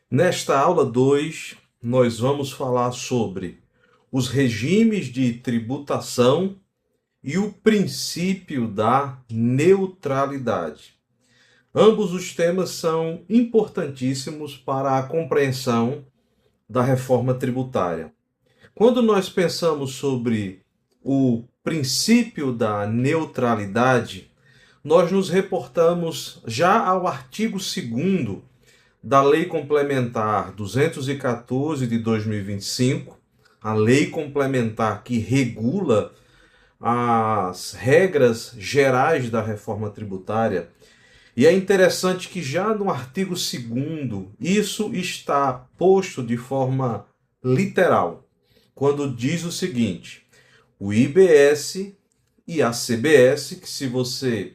Nesta aula 2, nós vamos falar sobre os regimes de tributação e o princípio da neutralidade. Ambos os temas são importantíssimos para a compreensão da reforma tributária. Quando nós pensamos sobre o princípio da neutralidade, nós nos reportamos já ao artigo 2º da Lei Complementar 214 de 2025, a lei complementar que regula as regras gerais da reforma tributária. E é interessante que já no artigo 2º isso está posto de forma literal, quando diz o seguinte: o IBS e a CBS, que se você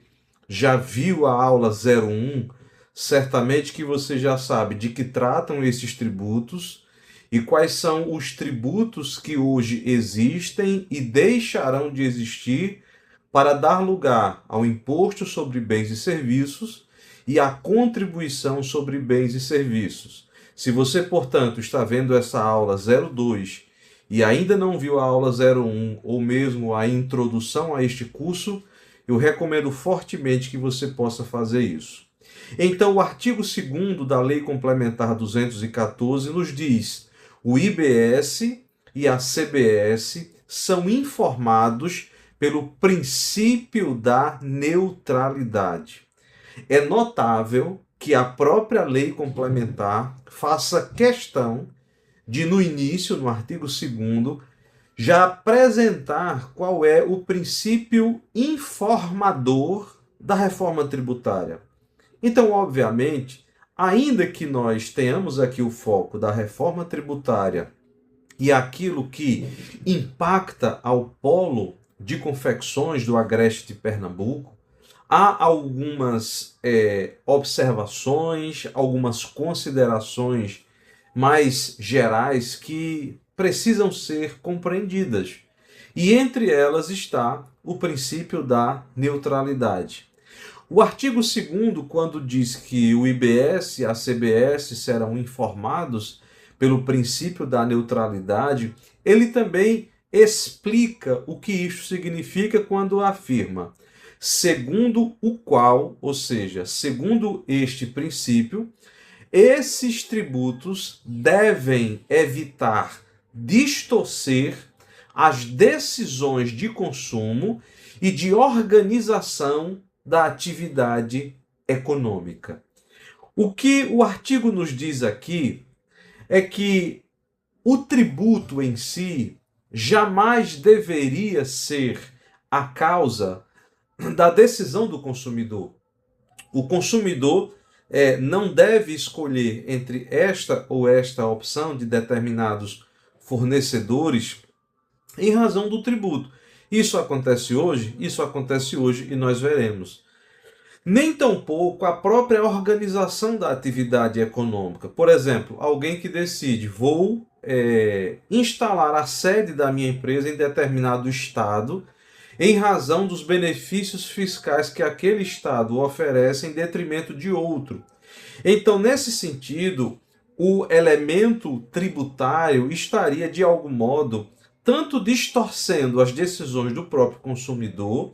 já viu a aula 01, certamente que você já sabe de que tratam esses tributos e quais são os tributos que hoje existem e deixarão de existir para dar lugar ao imposto sobre bens e serviços e à contribuição sobre bens e serviços. Se você, portanto, está vendo essa aula 02 e ainda não viu a aula 01 ou mesmo a introdução a este curso, eu recomendo fortemente que você possa fazer isso. Então, o artigo 2º da Lei Complementar 214 nos diz: o IBS e a CBS são informados pelo princípio da neutralidade. É notável que a própria Lei Complementar faça questão de, no início, no artigo 2º, já apresentar qual é o princípio informador da reforma tributária. Então, obviamente, ainda que nós tenhamos aqui o foco da reforma tributária e aquilo que impacta ao polo de confecções do Agreste de Pernambuco, há algumas observações, algumas considerações mais gerais que precisam ser compreendidas. E entre elas está o princípio da neutralidade. O artigo 2º, quando diz que o IBS e a CBS serão informados pelo princípio da neutralidade, ele também explica o que isso significa quando afirma: segundo o qual, ou seja, segundo este princípio, esses tributos devem evitar distorcer as decisões de consumo e de organização da atividade econômica. O que o artigo nos diz aqui é que o tributo em si jamais deveria ser a causa da decisão do consumidor. O consumidor não deve escolher entre esta ou esta opção de determinados fornecedores em razão do tributo. Isso acontece hoje e nós veremos. Nem tampouco a própria organização da atividade econômica. Por exemplo, alguém que decide: vou instalar a sede da minha empresa em determinado estado em razão dos benefícios fiscais que aquele estado oferece em detrimento de outro. Então, nesse sentido, o elemento tributário estaria, de algum modo, tanto distorcendo as decisões do próprio consumidor,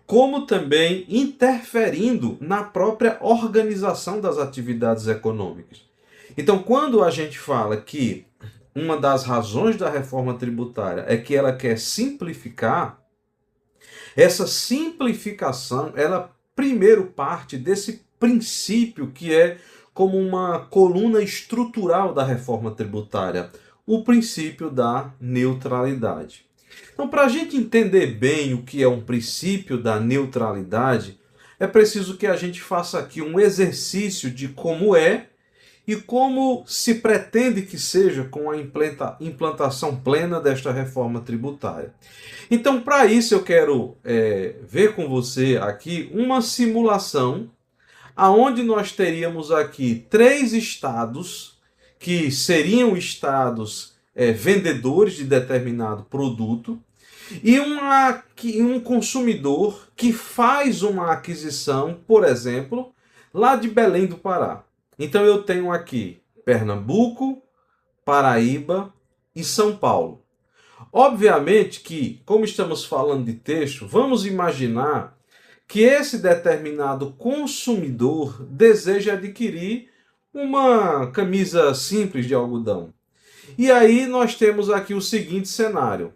como também interferindo na própria organização das atividades econômicas. Então, quando a gente fala que uma das razões da reforma tributária é que ela quer simplificar, essa simplificação, ela primeiro parte desse princípio que é como uma coluna estrutural da reforma tributária, o princípio da neutralidade. Então, para a gente entender bem o que é um princípio da neutralidade, é preciso que a gente faça aqui um exercício de como é e como se pretende que seja com a implantação plena desta reforma tributária. Então, para isso, eu quero ver com você aqui uma simulação aonde nós teríamos aqui 3 estados que seriam estados vendedores de determinado produto e um consumidor que faz uma aquisição, por exemplo, lá de Belém do Pará. Então eu tenho aqui Pernambuco, Paraíba e São Paulo. Obviamente que, como estamos falando de texto, vamos imaginar que esse determinado consumidor deseja adquirir uma camisa simples de algodão. E aí nós temos aqui o seguinte cenário.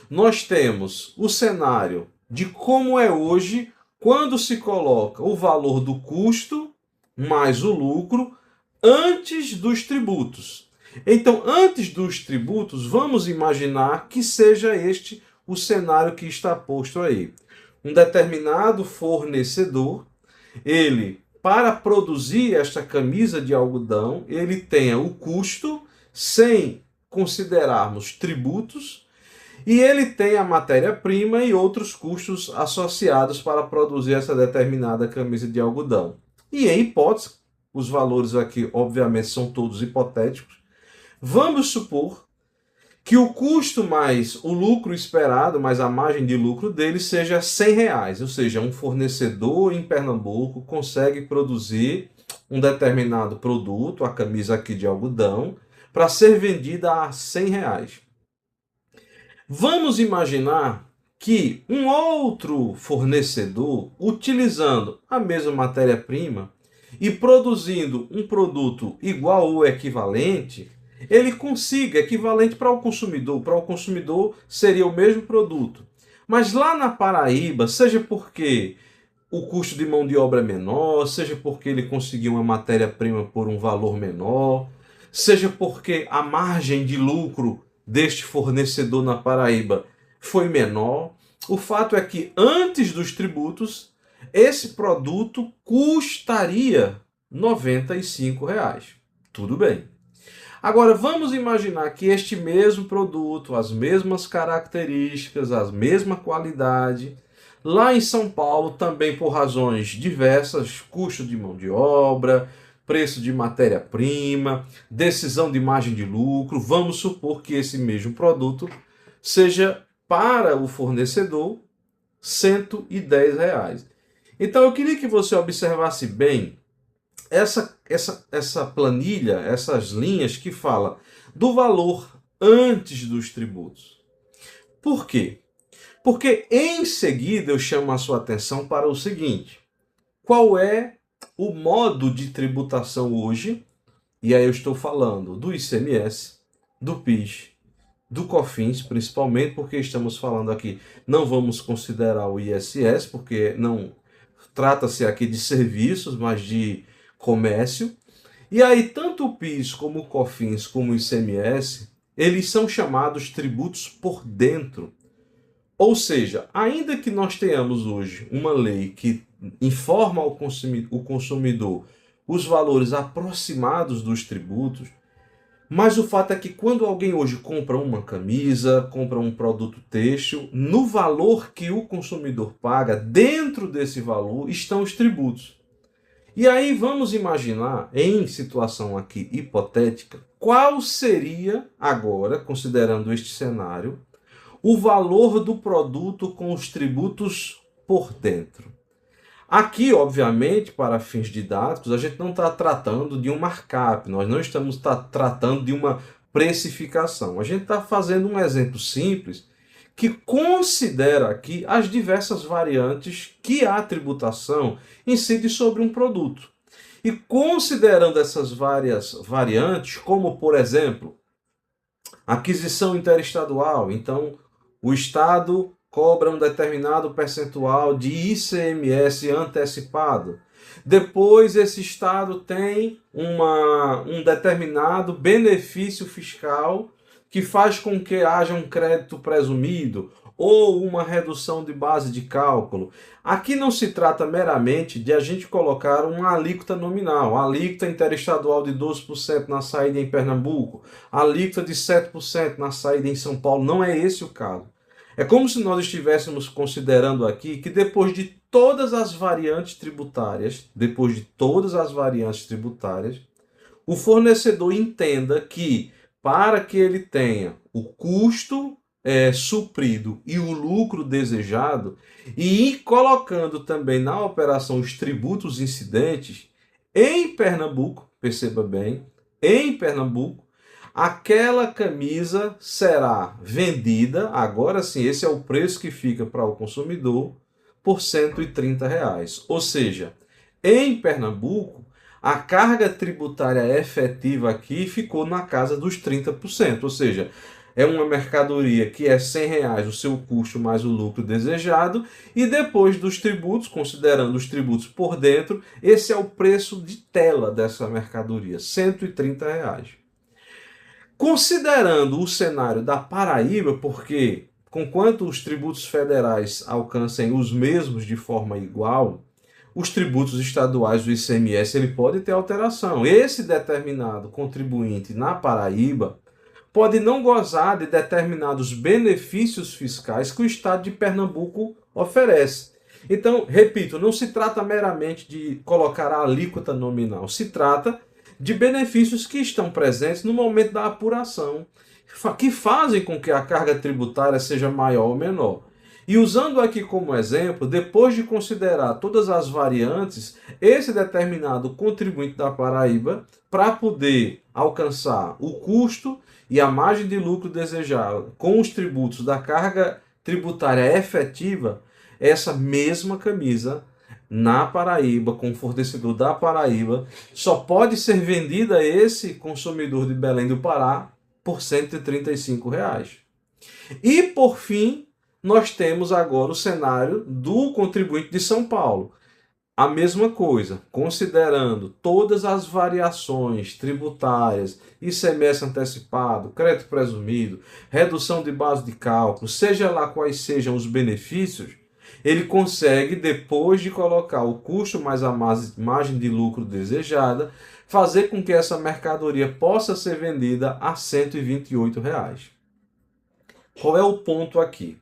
Nós temos o cenário de como é hoje quando se coloca o valor do custo mais o lucro antes dos tributos. Então, antes dos tributos, vamos imaginar que seja este o cenário que está posto aí. Um determinado fornecedor, ele, para produzir esta camisa de algodão, ele tenha o custo sem considerarmos tributos, e ele tem a matéria-prima e outros custos associados para produzir essa determinada camisa de algodão. E em hipótese, os valores aqui obviamente são todos hipotéticos, vamos supor que o custo mais o lucro esperado, mais a margem de lucro dele, seja R$100. Ou seja, um fornecedor em Pernambuco consegue produzir um determinado produto, a camisa aqui de algodão, para ser vendida a R$100. Vamos imaginar que um outro fornecedor, utilizando a mesma matéria-prima e produzindo um produto igual ou equivalente, ele consiga equivalente para o consumidor. Para o consumidor seria o mesmo produto. Mas lá na Paraíba, seja porque o custo de mão de obra é menor, seja porque ele conseguiu uma matéria-prima por um valor menor, seja porque a margem de lucro deste fornecedor na Paraíba foi menor, o fato é que antes dos tributos, esse produto custaria R$95. Tudo bem. Agora, vamos imaginar que este mesmo produto, as mesmas características, a mesma qualidade, lá em São Paulo, também por razões diversas, custo de mão de obra, preço de matéria-prima, decisão de margem de lucro, vamos supor que esse mesmo produto seja para o fornecedor R$110. Então eu queria que você observasse bem essa planilha, essas linhas que fala do valor antes dos tributos. Por quê? Porque em seguida eu chamo a sua atenção para o seguinte: qual é o modo de tributação hoje? E aí eu estou falando do ICMS, do PIS, do COFINS, principalmente porque estamos falando aqui, não vamos considerar o ISS, porque não trata-se aqui de serviços, mas de comércio. E aí tanto o PIS como o COFINS como o ICMS, eles são chamados tributos por dentro. Ou seja, ainda que nós tenhamos hoje uma lei que informa ao consumidor os valores aproximados dos tributos, mas o fato é que quando alguém hoje compra uma camisa, compra um produto têxtil, no valor que o consumidor paga, dentro desse valor estão os tributos. E aí vamos imaginar, em situação aqui hipotética, qual seria agora, considerando este cenário, o valor do produto com os tributos por dentro. Aqui, obviamente, para fins didáticos, a gente não está tratando de um markup, nós não estamos tratando de uma precificação. A gente está fazendo um exemplo simples que considera aqui as diversas variantes que a tributação incide sobre um produto. E considerando essas várias variantes, como, por exemplo, aquisição interestadual, então o Estado cobra um determinado percentual de ICMS antecipado. Depois, esse Estado tem um determinado benefício fiscal que faz com que haja um crédito presumido ou uma redução de base de cálculo. Aqui não se trata meramente de a gente colocar uma alíquota nominal, a alíquota interestadual de 12% na saída em Pernambuco, a alíquota de 7% na saída em São Paulo. Não é esse o caso. É como se nós estivéssemos considerando aqui que depois de todas as variantes tributárias, o fornecedor entenda que para que ele tenha o custo suprido e o lucro desejado, e ir colocando também na operação os tributos incidentes, em Pernambuco, perceba bem, em Pernambuco, aquela camisa será vendida, agora sim, esse é o preço que fica para o consumidor, por R$ 130. Ou seja, em Pernambuco, a carga tributária efetiva aqui ficou na casa dos 30%, ou seja, é uma mercadoria que é R$ 100 o seu custo mais o lucro desejado, e depois dos tributos, considerando os tributos por dentro, esse é o preço de tela dessa mercadoria, R$ 130. Considerando o cenário da Paraíba, porque conquanto os tributos federais alcancem os mesmos de forma igual, os tributos estaduais do ICMS ele pode ter alteração. Esse determinado contribuinte na Paraíba pode não gozar de determinados benefícios fiscais que o Estado de Pernambuco oferece. Então, repito, não se trata meramente de colocar a alíquota nominal, se trata de benefícios que estão presentes no momento da apuração, que fazem com que a carga tributária seja maior ou menor. E usando aqui como exemplo, depois de considerar todas as variantes, esse determinado contribuinte da Paraíba, para poder alcançar o custo e a margem de lucro desejada com os tributos da carga tributária efetiva, essa mesma camisa na Paraíba, com o fornecedor da Paraíba, só pode ser vendida a esse consumidor de Belém do Pará por R$ 135. E, por fim, nós temos agora o cenário do contribuinte de São Paulo. A mesma coisa, considerando todas as variações tributárias, ICMS antecipado, crédito presumido, redução de base de cálculo, seja lá quais sejam os benefícios, ele consegue, depois de colocar o custo mais a margem de lucro desejada, fazer com que essa mercadoria possa ser vendida a R$ 128. Qual é o ponto aqui?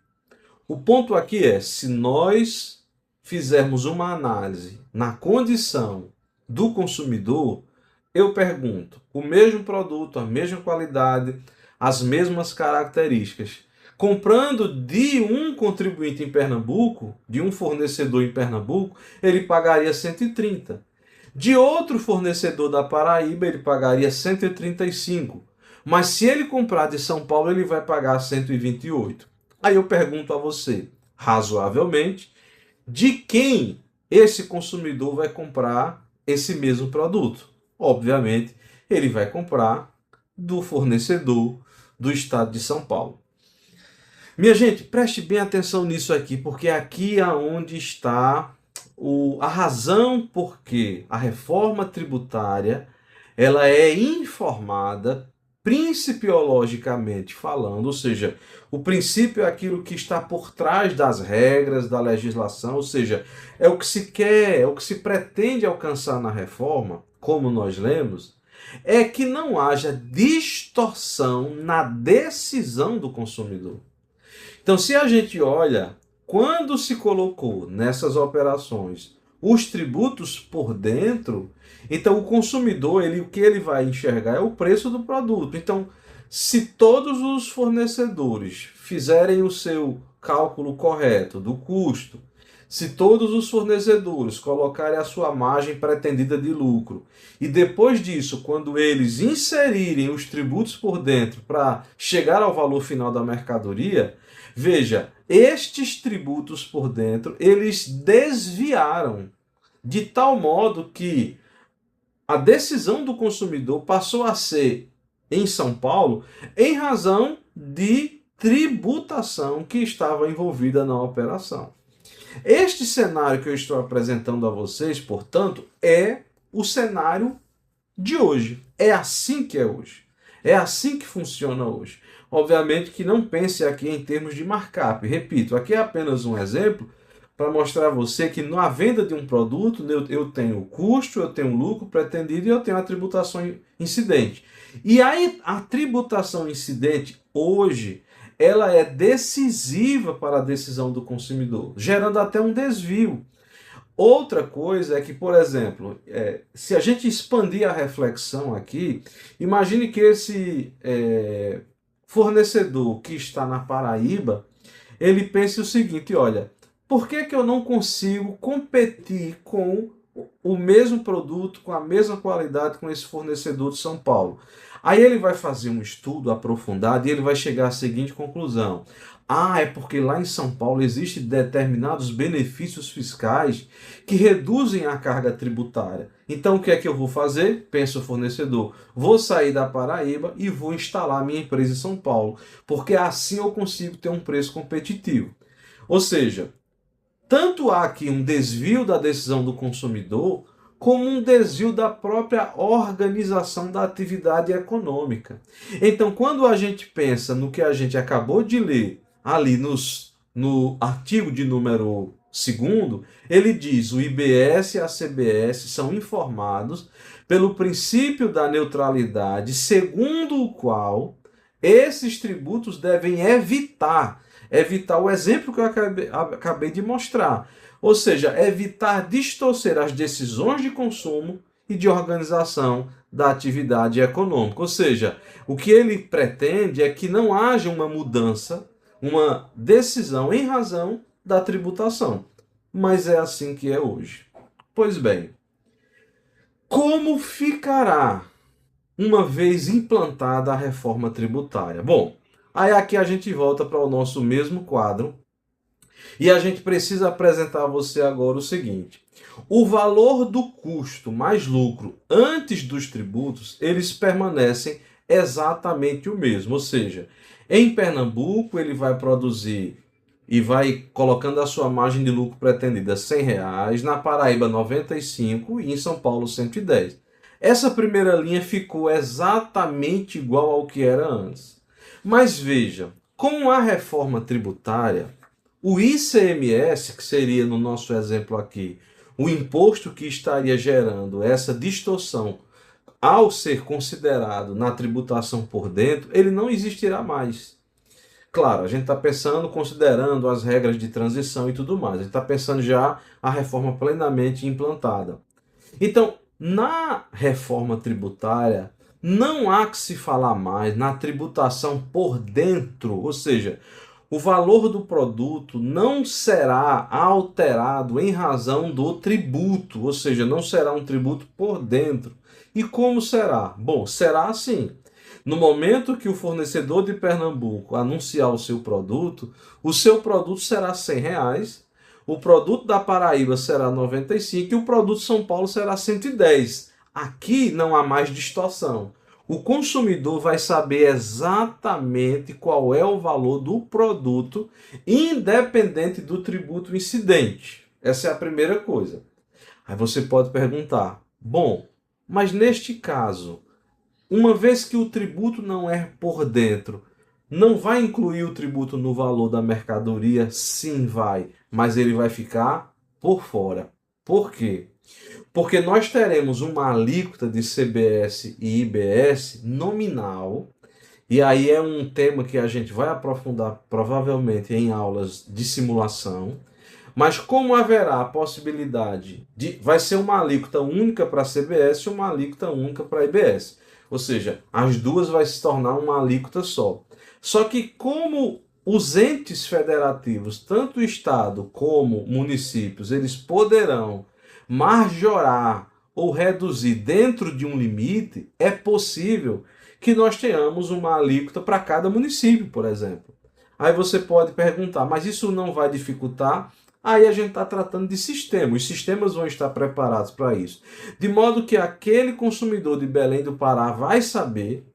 O ponto aqui é, se nós fizermos uma análise na condição do consumidor, eu pergunto, o mesmo produto, a mesma qualidade, as mesmas características, comprando de um contribuinte em Pernambuco, de um fornecedor em Pernambuco, ele pagaria 130. De outro fornecedor da Paraíba, ele pagaria 135. Mas se ele comprar de São Paulo, ele vai pagar 128. Aí eu pergunto a você, razoavelmente, de quem esse consumidor vai comprar esse mesmo produto? Obviamente, ele vai comprar do fornecedor do estado de São Paulo. Minha gente, preste bem atenção nisso aqui, porque aqui é onde está a razão por que a reforma tributária ela é informada principiologicamente falando, ou seja, o princípio é aquilo que está por trás das regras da legislação, ou seja, é o que se quer, é o que se pretende alcançar na reforma, como nós lemos, é que não haja distorção na decisão do consumidor. Então, se a gente olha, quando se colocou nessas operações os tributos por dentro, então o consumidor, o que ele vai enxergar é o preço do produto. Então, se todos os fornecedores fizerem o seu cálculo correto do custo, se todos os fornecedores colocarem a sua margem pretendida de lucro, e depois disso, quando eles inserirem os tributos por dentro para chegar ao valor final da mercadoria, veja, estes tributos por dentro, eles desviaram de tal modo que a decisão do consumidor passou a ser em São Paulo em razão de tributação que estava envolvida na operação. Este cenário que eu estou apresentando a vocês, portanto, é o cenário de hoje. É assim que é hoje. É assim que funciona hoje. Obviamente que não pense aqui em termos de markup. Repito, aqui é apenas um exemplo para mostrar a você que na venda de um produto eu tenho o custo, eu tenho o lucro pretendido e eu tenho a tributação incidente. E aí a tributação incidente hoje ela é decisiva para a decisão do consumidor, gerando até um desvio. Outra coisa é que, por exemplo, se a gente expandir a reflexão aqui, imagine que esse fornecedor que está na Paraíba, ele pense o seguinte, olha, por que eu não consigo competir com o mesmo produto com a mesma qualidade com esse fornecedor de São Paulo. Aí ele vai fazer um estudo aprofundado e ele vai chegar à seguinte conclusão: ah, é porque lá em São Paulo existem determinados benefícios fiscais que reduzem a carga tributária. Então o que é que eu vou fazer? Pensa o fornecedor: vou sair da Paraíba e vou instalar minha empresa em São Paulo, porque assim eu consigo ter um preço competitivo. Ou seja, tanto há aqui um desvio da decisão do consumidor, como um desvio da própria organização da atividade econômica. Então, quando a gente pensa no que a gente acabou de ler ali no artigo de número 2º, ele diz: o IBS e a CBS são informados pelo princípio da neutralidade, segundo o qual esses tributos devem evitar o exemplo que eu acabei de mostrar. Ou seja, evitar distorcer as decisões de consumo e de organização da atividade econômica. Ou seja, o que ele pretende é que não haja uma mudança, uma decisão em razão da tributação. Mas é assim que é hoje. Pois bem, como ficará uma vez implantada a reforma tributária? Bom, aí aqui a gente volta para o nosso mesmo quadro e a gente precisa apresentar a você agora o seguinte: o valor do custo mais lucro antes dos tributos, eles permanecem exatamente o mesmo. Ou seja, em Pernambuco ele vai produzir e vai colocando a sua margem de lucro pretendida R$ 100, na Paraíba 95 e em São Paulo 110. Essa primeira linha ficou exatamente igual ao que era antes. Mas veja, com a reforma tributária, o ICMS, que seria no nosso exemplo aqui, o imposto que estaria gerando essa distorção ao ser considerado na tributação por dentro, ele não existirá mais. Claro, a gente está pensando, considerando as regras de transição e tudo mais. A gente está pensando já a reforma plenamente implantada. Então, na reforma tributária, não há que se falar mais na tributação por dentro, ou seja, o valor do produto não será alterado em razão do tributo, ou seja, não será um tributo por dentro. E como será? Bom, será assim. No momento que o fornecedor de Pernambuco anunciar o seu produto será R$ 100, o produto da Paraíba será 95 e o produto de São Paulo será 110. Aqui não há mais distorção. O consumidor vai saber exatamente qual é o valor do produto, independente do tributo incidente. Essa é a primeira coisa. Aí você pode perguntar: bom, mas neste caso, uma vez que o tributo não é por dentro, não vai incluir o tributo no valor da mercadoria? Sim, vai, mas ele vai ficar por fora. Por quê? Porque nós teremos uma alíquota de CBS e IBS nominal, e aí é um tema que a gente vai aprofundar provavelmente em aulas de simulação, mas como haverá a possibilidade de... vai ser uma alíquota única para a CBS e uma alíquota única para a IBS. Ou seja, as duas vai se tornar uma alíquota só. Só que como os entes federativos, tanto o Estado como municípios, eles poderão majorar ou reduzir dentro de um limite, é possível que nós tenhamos uma alíquota para cada município, por exemplo. Aí você pode perguntar, mas isso não vai dificultar? Aí a gente está tratando de sistema. Os sistemas vão estar preparados para isso. De modo que aquele consumidor de Belém do Pará vai saber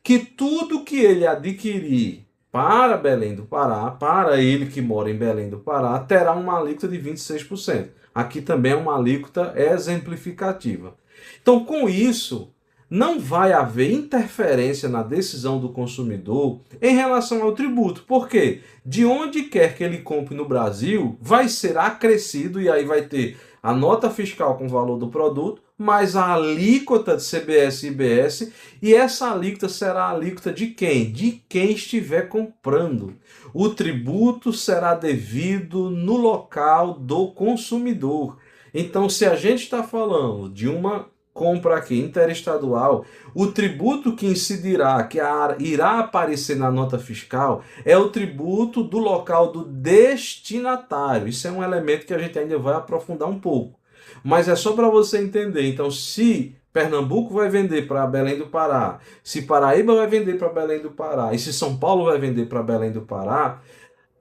que tudo que ele adquirir para Belém do Pará, para ele que mora em Belém do Pará, terá uma alíquota de 26%. Aqui também é uma alíquota exemplificativa. Então, com isso, não vai haver interferência na decisão do consumidor em relação ao tributo. Por quê? De onde quer que ele compre no Brasil, vai ser acrescido e aí vai ter a nota fiscal com o valor do produto, mais a alíquota de CBS e IBS, e essa alíquota será a alíquota de quem? De quem estiver comprando. O tributo será devido no local do consumidor. Então, se a gente está falando de uma compra aqui interestadual, o tributo que incidirá, que irá aparecer na nota fiscal, é o tributo do local do destinatário. Isso é um elemento que a gente ainda vai aprofundar um pouco. Mas é só para você entender. Então, se Pernambuco vai vender para Belém do Pará, se Paraíba vai vender para Belém do Pará, e se São Paulo vai vender para Belém do Pará,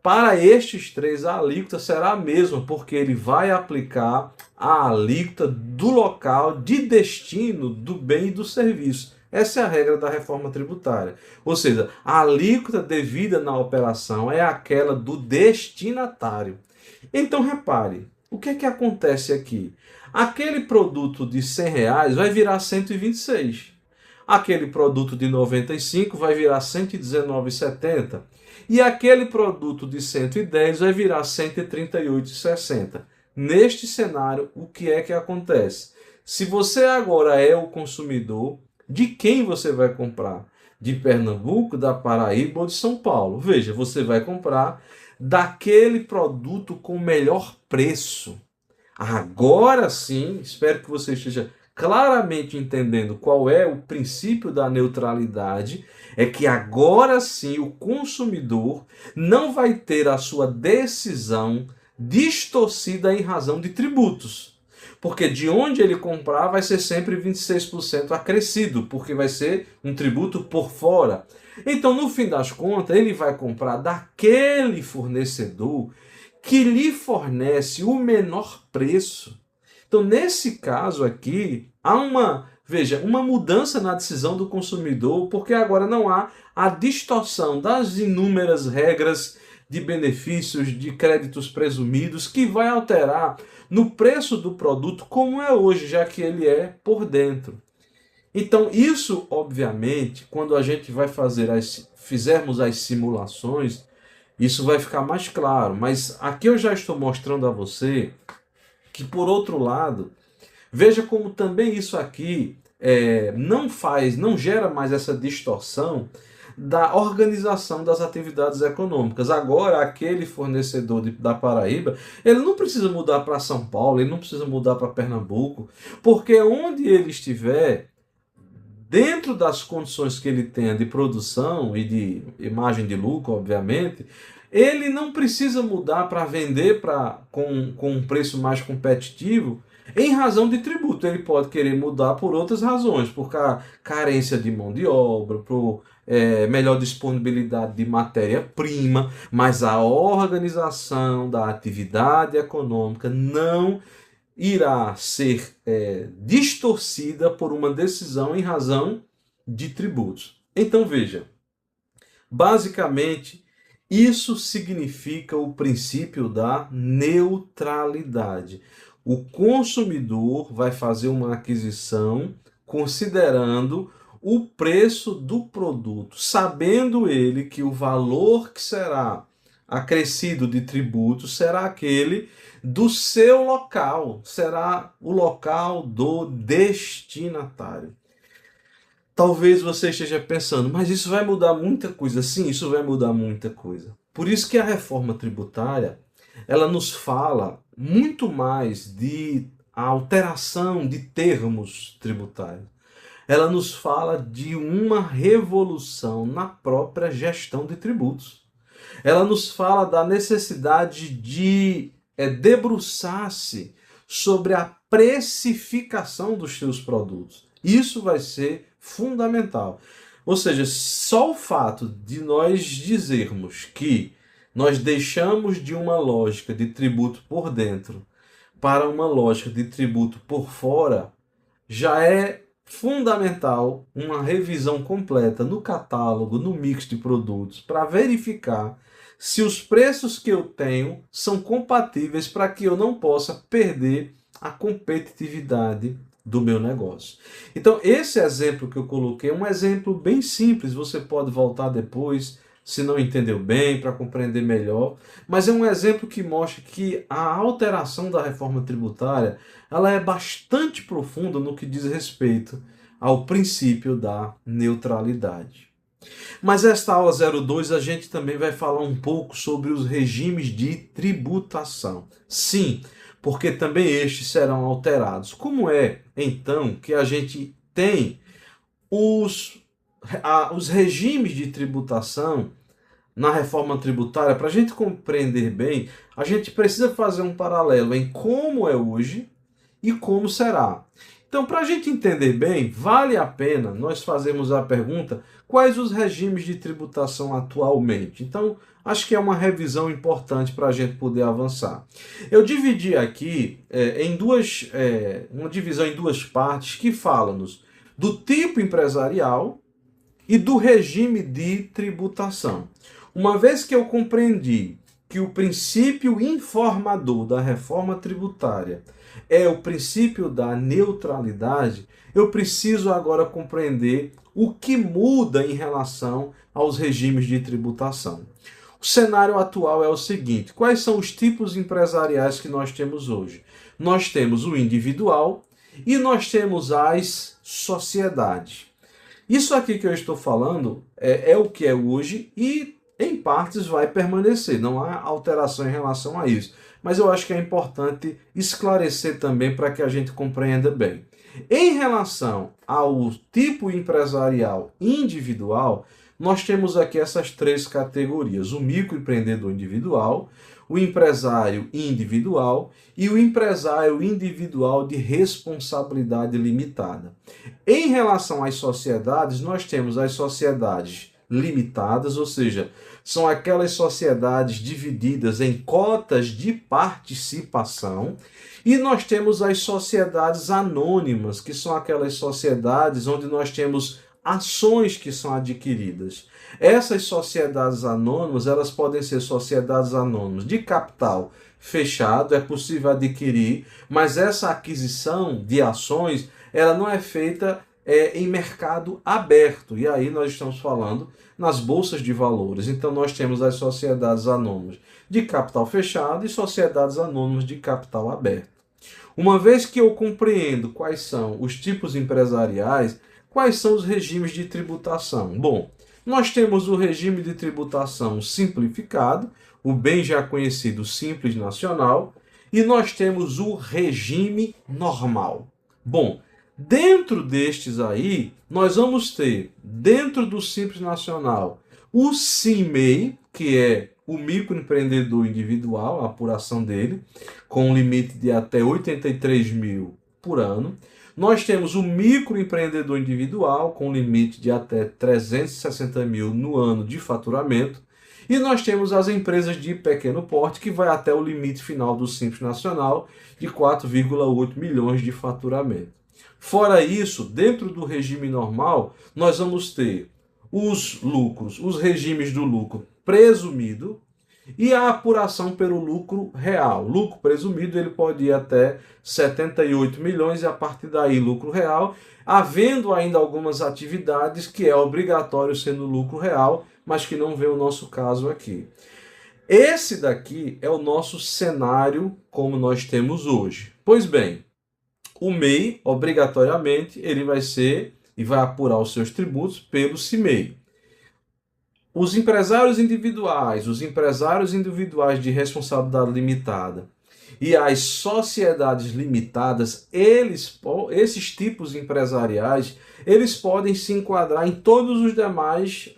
para estes três a alíquota será a mesma, porque ele vai aplicar a alíquota do local de destino do bem e do serviço. Essa é a regra da reforma tributária. Ou seja, a alíquota devida na operação é aquela do destinatário. Então repare, o que é que acontece aqui? Aquele produto de R$ 100 vai virar 126. Aquele produto de 95 vai virar 119,70. E aquele produto de 110 vai virar 138,60. Neste cenário, o que é que acontece? Se você agora é o consumidor, de quem você vai comprar? De Pernambuco, da Paraíba ou de São Paulo? Veja, você vai comprar daquele produto com melhor preço. Agora sim, espero que você esteja claramente entendendo qual é o princípio da neutralidade, é que agora sim o consumidor não vai ter a sua decisão distorcida em razão de tributos. Porque de onde ele comprar vai ser sempre 26% acrescido, porque vai ser um tributo por fora. Então, no fim das contas, ele vai comprar daquele fornecedor que lhe fornece o menor preço. Então, nesse caso aqui, há uma mudança na decisão do consumidor, porque agora não há a distorção das inúmeras regras de benefícios, de créditos presumidos, que vai alterar no preço do produto como é hoje, já que ele é por dentro. Então, isso, obviamente, quando a gente vai fizermos as simulações, isso vai ficar mais claro. Mas aqui eu já estou mostrando a você que, por outro lado, veja como também isso aqui não gera mais essa distorção da organização das atividades econômicas. Agora, aquele fornecedor da Paraíba, ele não precisa mudar para São Paulo, ele não precisa mudar para Pernambuco, porque onde ele estiver, dentro das condições que ele tenha de produção e de imagem de lucro, obviamente, ele não precisa mudar para vender com um preço mais competitivo em razão de tributo. Ele pode querer mudar por outras razões, por carência de mão de obra, por melhor disponibilidade de matéria-prima, mas a organização da atividade econômica não irá ser distorcida por uma decisão em razão de tributos. Então veja, basicamente isso significa o princípio da neutralidade. O consumidor vai fazer uma aquisição considerando o preço do produto, sabendo ele que o valor que será acrescido de tributo será aquele do seu local, será o local do destinatário. Talvez você esteja pensando, mas isso vai mudar muita coisa. Sim, isso vai mudar muita coisa. Por isso que a reforma tributária, ela nos fala muito mais de alteração de termos tributários. Ela nos fala de uma revolução na própria gestão de tributos. Ela nos fala da necessidade de debruçar-se sobre a precificação dos seus produtos. Isso vai ser fundamental. Ou seja, só o fato de nós dizermos que nós deixamos de uma lógica de tributo por dentro para uma lógica de tributo por fora já é fundamental uma revisão completa no catálogo, no mix de produtos, para verificar se os preços que eu tenho são compatíveis para que eu não possa perder a competitividade do meu negócio. Então, esse exemplo que eu coloquei é um exemplo bem simples, você pode voltar depois, se não entendeu bem, para compreender melhor, mas é um exemplo que mostra que a alteração da reforma tributária, ela é bastante profunda no que diz respeito ao princípio da neutralidade. Mas esta aula 02 a gente também vai falar um pouco sobre os regimes de tributação. Sim, porque também estes serão alterados. Como é, então, que a gente tem os regimes de tributação na reforma tributária? Para a gente compreender bem, a gente precisa fazer um paralelo em como é hoje e como será. Então, para a gente entender bem, vale a pena nós fazermos a pergunta: quais os regimes de tributação atualmente? Então, acho que é uma revisão importante para a gente poder avançar. Eu dividi aqui uma divisão em duas partes que falam-nos do tipo empresarial e do regime de tributação. Uma vez que eu compreendi que o princípio informador da reforma tributária é o princípio da neutralidade, eu preciso agora compreender o que muda em relação aos regimes de tributação. O cenário atual é o seguinte: quais são os tipos empresariais que nós temos hoje? Nós temos o individual e nós temos as sociedades. Isso aqui que eu estou falando é o que é hoje e, em partes, vai permanecer. Não há alteração em relação a isso. Mas eu acho que é importante esclarecer também para que a gente compreenda bem. Em relação ao tipo empresarial individual, nós temos aqui essas três categorias: o microempreendedor individual, o empresário individual e o empresário individual de responsabilidade limitada. Em relação às sociedades, nós temos as sociedades limitadas, ou seja, são aquelas sociedades divididas em cotas de participação, e nós temos as sociedades anônimas, que são aquelas sociedades onde nós temos ações que são adquiridas. Essas sociedades anônimas, elas podem ser sociedades anônimas de capital fechado, é possível adquirir, mas essa aquisição de ações, ela não é feita em mercado aberto. E aí nós estamos falando nas bolsas de valores. Então nós temos as sociedades anônimas de capital fechado e sociedades anônimas de capital aberto. Uma vez que eu compreendo quais são os tipos empresariais, quais são os regimes de tributação? Bom, nós temos o regime de tributação simplificado, o bem já conhecido Simples Nacional, e nós temos o regime normal. Bom, dentro destes aí, nós vamos ter, dentro do Simples Nacional, o SIMEI, que é o microempreendedor individual, a apuração dele, com um limite de até 83 mil por ano. Nós temos o microempreendedor individual, com limite de até 360 mil no ano de faturamento. E nós temos as empresas de pequeno porte, que vai até o limite final do Simples Nacional, de 4,8 milhões de faturamento. Fora isso, dentro do regime normal, nós vamos ter os lucros, os regimes do lucro presumido e a apuração pelo lucro real. Lucro presumido, ele pode ir até 78 milhões e a partir daí lucro real, havendo ainda algumas atividades que é obrigatório ser no lucro real, mas que não vê o nosso caso aqui. Esse daqui é o nosso cenário como nós temos hoje. Pois bem, o MEI, obrigatoriamente, ele vai ser e vai apurar os seus tributos pelo CIMEI. Os empresários individuais de responsabilidade limitada e as sociedades limitadas, esses tipos empresariais, eles podem se enquadrar em todos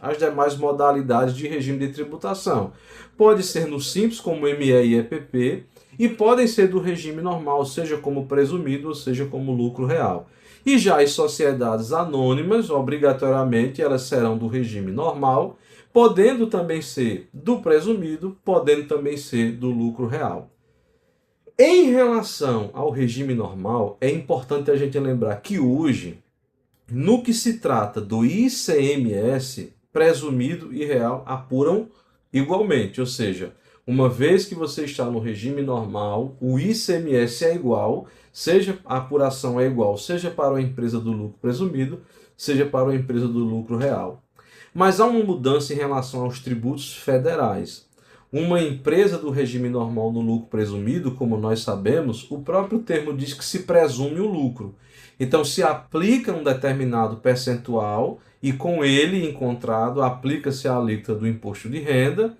as demais modalidades de regime de tributação. Pode ser no Simples, como ME e EPP, e podem ser do regime normal, seja como presumido ou seja como lucro real. E já as sociedades anônimas, obrigatoriamente, elas serão do regime normal, podendo também ser do presumido, podendo também ser do lucro real. Em relação ao regime normal, é importante a gente lembrar que hoje, no que se trata do ICMS, presumido e real apuram igualmente, ou seja, uma vez que você está no regime normal, o ICMS é igual, seja a apuração é igual, seja para a empresa do lucro presumido, seja para a empresa do lucro real. Mas há uma mudança em relação aos tributos federais. Uma empresa do regime normal no lucro presumido, como nós sabemos, o próprio termo diz que se presume o lucro. Então se aplica um determinado percentual e com ele encontrado aplica-se a alíquota do imposto de renda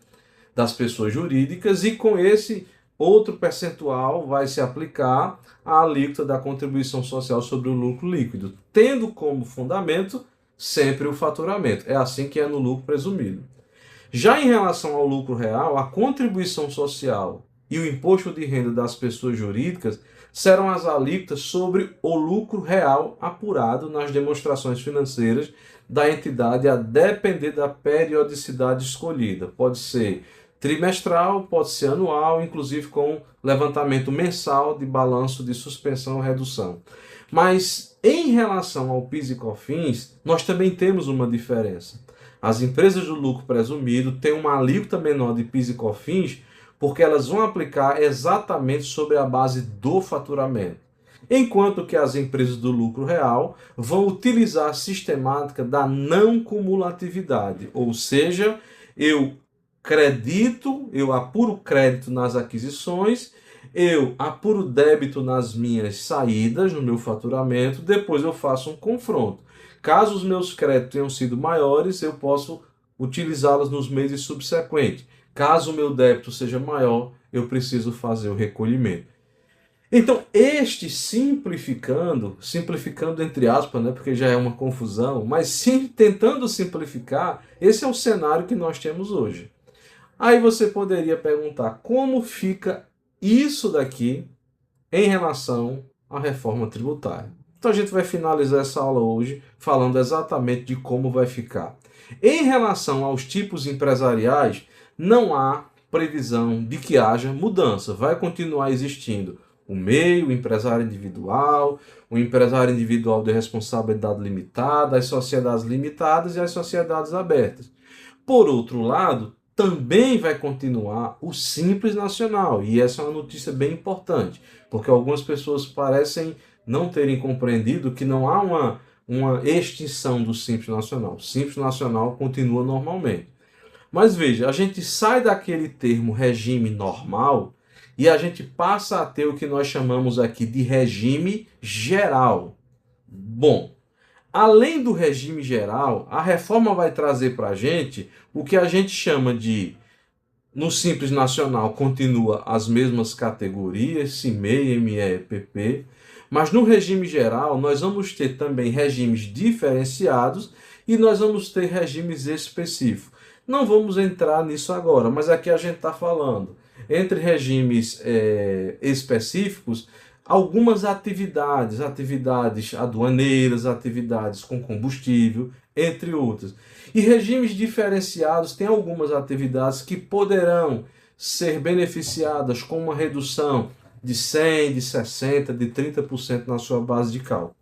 das pessoas jurídicas e com esse outro percentual vai se aplicar a alíquota da contribuição social sobre o lucro líquido, tendo como fundamento sempre o faturamento. É assim que é no lucro presumido. Já em relação ao lucro real, a contribuição social e o imposto de renda das pessoas jurídicas serão as alíquotas sobre o lucro real apurado nas demonstrações financeiras da entidade, a depender da periodicidade escolhida. Pode ser trimestral, pode ser anual, inclusive com levantamento mensal de balanço de suspensão ou redução. Mas em relação ao PIS e COFINS, nós também temos uma diferença. As empresas do lucro presumido têm uma alíquota menor de PIS e COFINS porque elas vão aplicar exatamente sobre a base do faturamento. Enquanto que as empresas do lucro real vão utilizar a sistemática da não cumulatividade, ou seja, eu apuro crédito nas aquisições, eu apuro débito nas minhas saídas, no meu faturamento, depois eu faço um confronto. Caso os meus créditos tenham sido maiores, eu posso utilizá-los nos meses subsequentes. Caso o meu débito seja maior, eu preciso fazer o recolhimento. Então, simplificando entre aspas, né, porque já é uma confusão, mas sim tentando simplificar, esse é o cenário que nós temos hoje. Aí você poderia perguntar como fica isso daqui em relação à reforma tributária. Então a gente vai finalizar essa aula hoje falando exatamente de como vai ficar. Em relação aos tipos empresariais, não há previsão de que haja mudança. Vai continuar existindo o MEI, o empresário individual, o empresário individual de responsabilidade limitada, as sociedades limitadas e as sociedades abertas. Por outro lado, também vai continuar o Simples Nacional, e essa é uma notícia bem importante, porque algumas pessoas parecem não terem compreendido que não há uma extinção do Simples Nacional. O Simples Nacional continua normalmente. Mas veja, a gente sai daquele termo regime normal e a gente passa a ter o que nós chamamos aqui de regime geral. Bom, além do regime geral, a reforma vai trazer para a gente o que a gente chama de, no Simples Nacional, continua as mesmas categorias, CIMEI, ME, PP, mas no regime geral nós vamos ter também regimes diferenciados e nós vamos ter regimes específicos. Não vamos entrar nisso agora, mas aqui a gente está falando entre regimes específicos, algumas atividades aduaneiras, atividades com combustível, entre outras. E regimes diferenciados têm algumas atividades que poderão ser beneficiadas com uma redução de 100%, de 60%, de 30% na sua base de cálculo.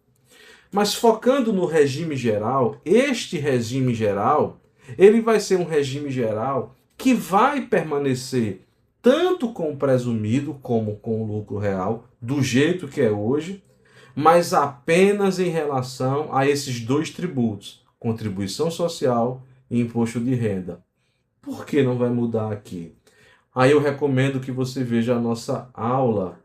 Mas focando no regime geral, este regime geral, ele vai ser um regime geral que vai permanecer tanto com o presumido como com o lucro real, do jeito que é hoje, mas apenas em relação a esses dois tributos, contribuição social e imposto de renda. Por que não vai mudar aqui? Aí eu recomendo que você veja a nossa aula,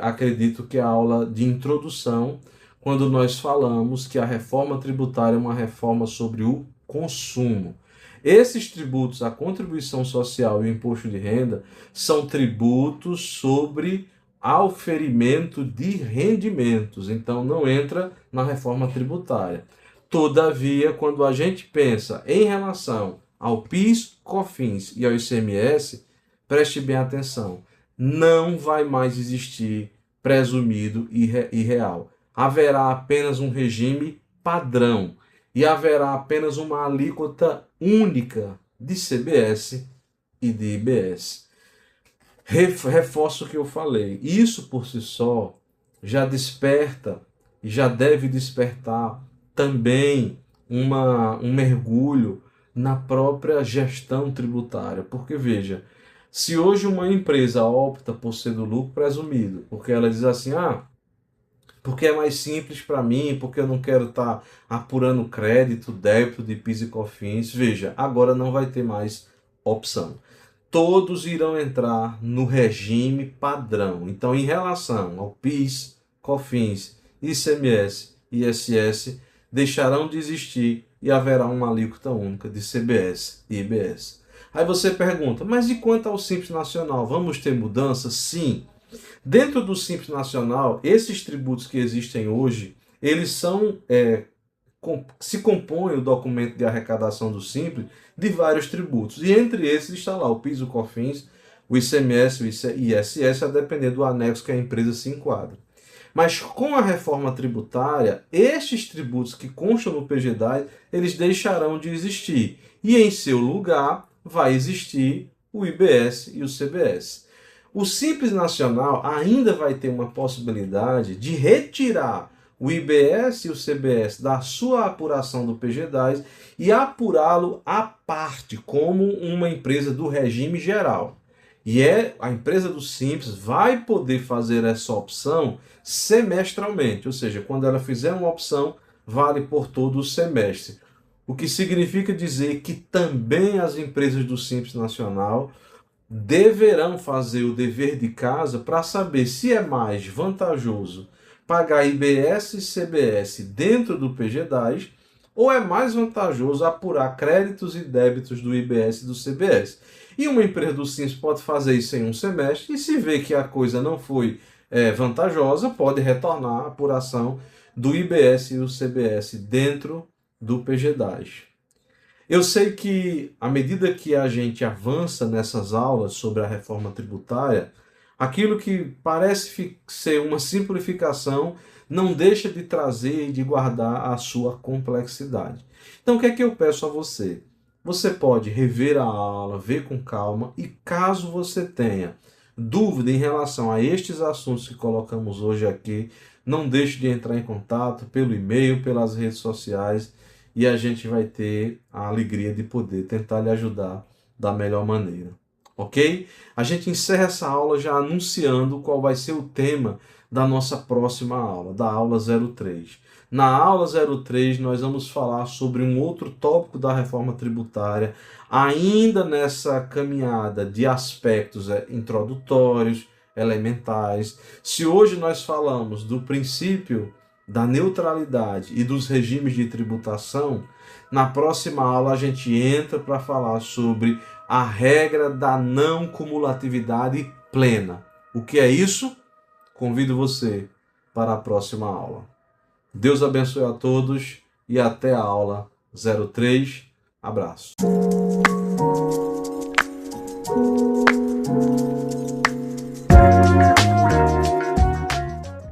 acredito que é a aula de introdução, quando nós falamos que a reforma tributária é uma reforma sobre o consumo. Esses tributos, a contribuição social e o imposto de renda, são tributos sobre auferimento de rendimentos, então não entra na reforma tributária. Todavia, quando a gente pensa em relação ao PIS, COFINS e ao ICMS, preste bem atenção, não vai mais existir presumido e real. Haverá apenas um regime padrão e haverá apenas uma alíquota única de CBS e de IBS. Reforço o que eu falei. Isso por si só já desperta e já deve despertar também um mergulho na própria gestão tributária. Porque, veja, se hoje uma empresa opta por ser do lucro presumido, porque ela diz assim, porque é mais simples para mim, porque eu não quero estar apurando crédito, débito de PIS e COFINS. Veja, agora não vai ter mais opção. Todos irão entrar no regime padrão. Então, em relação ao PIS, COFINS, ICMS e ISS, deixarão de existir e haverá uma alíquota única de CBS e IBS. Aí você pergunta, mas e quanto ao Simples Nacional? Vamos ter mudança? Sim. Dentro do Simples Nacional, esses tributos que existem hoje, eles se compõe o documento de arrecadação do Simples de vários tributos. E entre esses está lá o PIS, o COFINS, o ICMS, o ISS, a depender do anexo que a empresa se enquadra. Mas com a reforma tributária, estes tributos que constam no PGDAS, eles deixarão de existir. E em seu lugar vai existir o IBS e o CBS. O Simples Nacional ainda vai ter uma possibilidade de retirar o IBS e o CBS da sua apuração do PGDAS e apurá-lo à parte, como uma empresa do regime geral. E a empresa do Simples vai poder fazer essa opção semestralmente, ou seja, quando ela fizer uma opção, vale por todo o semestre. O que significa dizer que também as empresas do Simples Nacional deverão fazer o dever de casa para saber se é mais vantajoso pagar IBS e CBS dentro do PGDAS ou é mais vantajoso apurar créditos e débitos do IBS e do CBS. E uma empresa do Simples pode fazer isso em um semestre e se vê que a coisa não foi vantajosa, pode retornar a apuração do IBS e do CBS dentro do PGDAS. Eu sei que, à medida que a gente avança nessas aulas sobre a reforma tributária, aquilo que parece ser uma simplificação não deixa de trazer e de guardar a sua complexidade. Então, o que é que eu peço a você? Você pode rever a aula, ver com calma e, caso você tenha dúvida em relação a estes assuntos que colocamos hoje aqui, não deixe de entrar em contato pelo e-mail, pelas redes sociais, e a gente vai ter a alegria de poder tentar lhe ajudar da melhor maneira. Ok? A gente encerra essa aula já anunciando qual vai ser o tema da nossa próxima aula, da aula 03. Na aula 03 nós vamos falar sobre um outro tópico da reforma tributária, ainda nessa caminhada de aspectos introdutórios, elementares. Se hoje nós falamos do princípio da neutralidade e dos regimes de tributação, na próxima aula a gente entra para falar sobre a regra da não cumulatividade plena. O que é isso? Convido você para a próxima aula. Deus abençoe a todos e até a aula 03. Abraço.